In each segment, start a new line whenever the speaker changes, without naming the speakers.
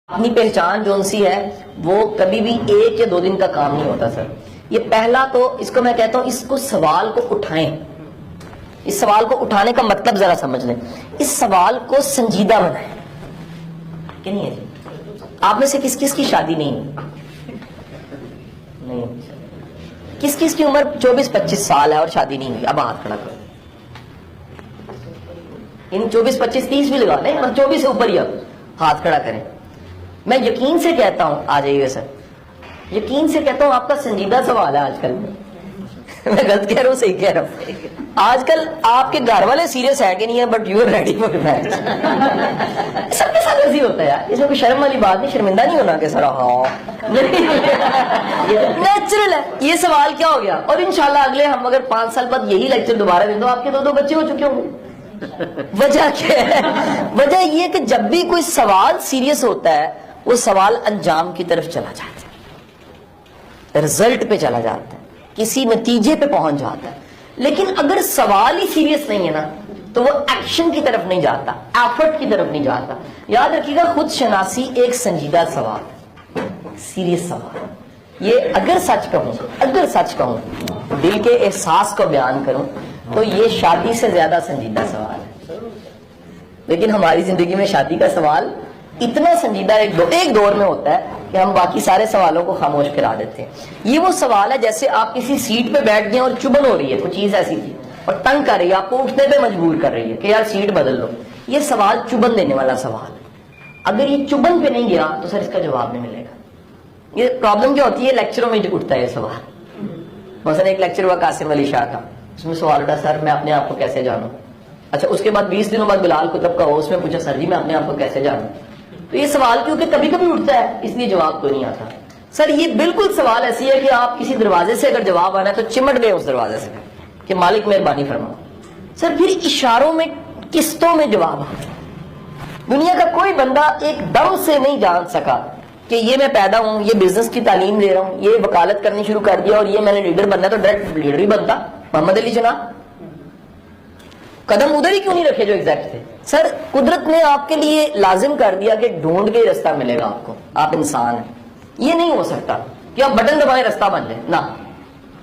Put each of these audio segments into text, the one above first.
اپنی پہچان جو سی ہے وہ کبھی بھی ایک یا دو دن کا کام نہیں ہوتا سر. یہ پہلا تو اس کو میں کہتا ہوں، اس کو سوال کو اٹھائیں. اس سوال کو اٹھانے کا مطلب ذرا سمجھ لیں. اس سوال کو سنجیدہ بنائیں کہ نہیں ہے جی. آپ میں سے کس کس کی شادی نہیں کس کس کی عمر 24-25 سال ہے اور شادی نہیں ہوئی؟ اب ہاتھ کھڑا کرو. ان 24-25 30 بھی لگا لیں، 24 سے اوپر ہی اب ہاتھ کھڑا کریں. میں یقین سے کہتا ہوں، آ جائیے سر، یقین سے کہتا ہوں آپ کا سنجیدہ سوال ہے آج کل. میں غلط کہہ رہا ہوں صحیح کہہ رہا ہوں؟ آج کل آپ کے گھر والے سیریس ہے کہ نہیں ہے، but you are ready for marriage. سب کے ساتھ ایسے ہی ہوتا ہے یار، اس میں کوئی شرم والی بات نہیں، شرمندہ نہیں ہونا کہ سر ہاں نیچرل ہے. یہ سوال کیا ہو گیا؟ اور انشاءاللہ اگلے ہم اگر 5 سال بعد یہی لیکچر دوبارہ دیں تو آپ کے 2 بچے ہو چکے ہوں گے. وجہ کیا ہے؟ وجہ یہ کہ جب بھی کوئی سوال سیریس ہوتا ہے وہ سوال انجام کی طرف چلا جاتا ہے، رزلٹ پہ چلا جاتا ہے، کسی نتیجے پہ پہنچ جاتا ہے. لیکن اگر سوال ہی سیریس نہیں ہے نا تو وہ ایکشن کی طرف نہیں جاتا، ایفرٹ کی طرف نہیں جاتا. یاد رکھیے گا، خود شناسی ایک سنجیدہ سوال ہے، سیریس سوال. یہ اگر سچ کہوں دل کے احساس کو بیان کروں تو یہ شادی سے زیادہ سنجیدہ سوال ہے. لیکن ہماری زندگی میں شادی کا سوال اتنا سنجیدہ ایک دور میں ہوتا ہے کہ ہم باقی سارے سوالوں کو خاموش کرا دیتے ہیں. یہ وہ سوال ہے جیسے آپ کسی سیٹ پہ بیٹھ گئے اور چبھن ہو رہی ہے، کوئی چیز ایسی تھی اور تنگ کر رہی ہے، آپ کو اٹھنے پہ مجبور کر رہی ہے کہ یار سیٹ بدل لو. یہ سوال چبھن دینے والا سوال ہے. اگر یہ چبھن پہ نہیں گیا تو سر اس کا جواب نہیں ملے گا. یہ پرابلم کیا ہوتی ہے؟ لیکچروں میں اٹھتا ہے یہ سوال. مثلا ایک لیکچر ہوا قاسم علی شاہ کا، اس میں سوال اٹھا سر میں اپنے آپ کو کیسے جانوں. اچھا اس کے بعد 20 دنوں بعد بلال کتب کا ہو، اس میں پوچھا سر جی میں اپنے آپ کو کیسے جانوں. تو یہ سوال کیونکہ کبھی کبھی اٹھتا ہے اس لیے جواب تو نہیں آتا. سر یہ بالکل سوال ایسی ہے کہ آپ کسی دروازے سے اگر جواب آنا ہے تو چمٹ گئے اس دروازے سے کہ مالک مہربانی فرماؤ. سر پھر اشاروں میں قسطوں میں جواب آتا ہے. دنیا کا کوئی بندہ ایک دم سے نہیں جان سکا کہ یہ میں پیدا ہوں، یہ بزنس کی تعلیم دے رہا ہوں، یہ وکالت کرنی شروع کر دیا اور یہ میں نے لیڈر بننا ہے تو ڈائریکٹ لیڈر ہی بنتا. محمد علی جناح قدم ادھر ہی کیوں نہیں رکھے جو ایگزیکٹ تھے؟ سر قدرت نے آپ کے لیے لازم کر دیا کہ ڈھونڈ کے رستہ ملے گا آپ کو. آپ انسان ہیں، یہ نہیں ہو سکتا کہ آپ بٹن دبائیں رستہ بن جائے نہ.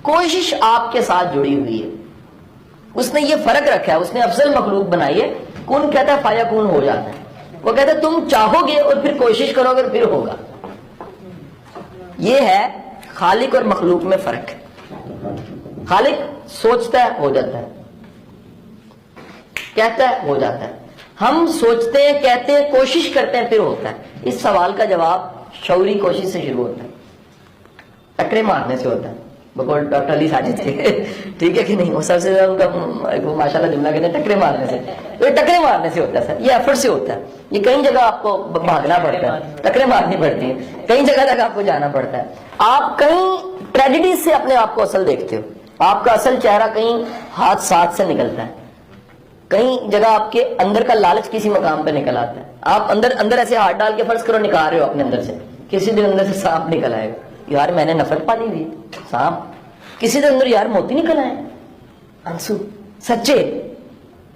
کوشش آپ کے ساتھ جڑی ہوئی ہے. اس نے یہ فرق رکھا ہے، اس نے افضل مخلوق بنائی ہے. کون کہتا ہے فایا کون ہو جاتا ہے. وہ کہتا ہے تم چاہو گے اور پھر کوشش کرو گے پھر ہوگا. یہ ہے خالق اور مخلوق میں فرق. خالق سوچتا ہے ہو جاتا ہے، کہتا ہے ہو جاتا ہے. ہم سوچتے ہیں، کہتے ہیں، کوشش کرتے ہیں پھر ہوتا ہے. اس سوال کا جواب شعوری کوشش سے شروع ہوتا ہے، ٹکرے مارنے سے ہوتا ہے. بقول ڈاکٹر علی ساجد تھے، ٹھیک ہے کہ نہیں، وہ سب سے ان کا ماشاءاللہ جملہ کہتے ہیں ٹکرے مارنے سے. تو یہ ٹکرے مارنے سے ہوتا ہے سر، یہ ایفرٹ سے ہوتا ہے. یہ کئی جگہ آپ کو بھاگنا پڑتا ہے، ٹکرے مارنی پڑتی ہیں، کئی جگہ تک آپ کو جانا پڑتا ہے. آپ کئی ٹریجڈیز سے اپنے آپ کو اصل دیکھتے ہو. آپ کا اصل چہرہ کہیں حادثات سے نکلتا ہے، کئی جگہ آپ کے اندر کا لالچ کسی مقام پہ نکل آتا ہے. آپ اندر ایسے ہاتھ ڈال کے فرض کرو نکال رہے ہو اپنے اندر سے، کسی دن اندر سے سانپ نکل آئے گا، یار میں نے نفرت پالی ہوئی سانپ. کسی دن اندر یار موتی نکل آئے، آنسو سچے،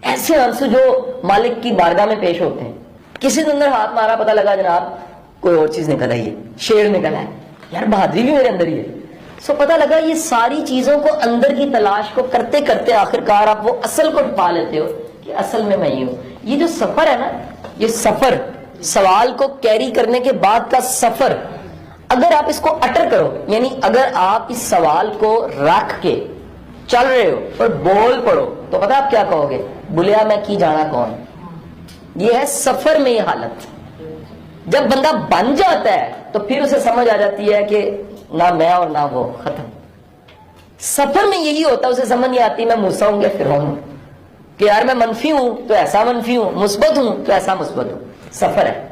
ایسے آنسو جو مالک کی بارگاہ میں پیش ہوتے ہیں. کسی دن اندر ہاتھ مارا، پتہ لگا جناب کوئی اور چیز نکل آئی ہے، شیر نکل آئے، یار بہادری بھی میرے اندر ہی ہے. سو پتہ لگا یہ ساری چیزوں کو اندر کی تلاش کو کرتے کرتے آخرکار آپ وہ اصل کو پا لیتے ہو کہ اصل میں ہی ہوں. یہ جو سفر ہے نا، یہ سفر سوال کو کیری کرنے کے بعد کا سفر، اگر آپ اس کو اٹر کرو، یعنی اگر آپ اس سوال کو رکھ کے چل رہے ہو اور بول پڑو تو پتہ آپ کیا کہو گے؟ بلیا میں کی جانا کون. یہ ہے سفر میں یہ حالت. جب بندہ بن جاتا ہے تو پھر اسے سمجھ آ جاتی ہے کہ نہ میں اور نہ وہ، ختم. سفر میں یہی ہوتا ہے، اسے سمجھ نہیں آتی میں موسیٰ ہوں یا فرعون ہوں، کہ یار میں منفی ہوں تو ایسا منفی ہوں، مثبت ہوں تو ایسا مثبت ہوں. سفر ہے.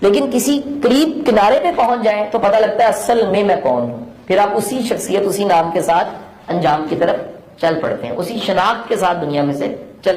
لیکن کسی قریب کنارے پہ پہنچ جائیں تو پتہ لگتا ہے اصل میں کون ہوں. پھر آپ اسی شخصیت، اسی نام کے ساتھ انجام کی طرف چل پڑتے ہیں، اسی شناخت کے ساتھ دنیا میں سے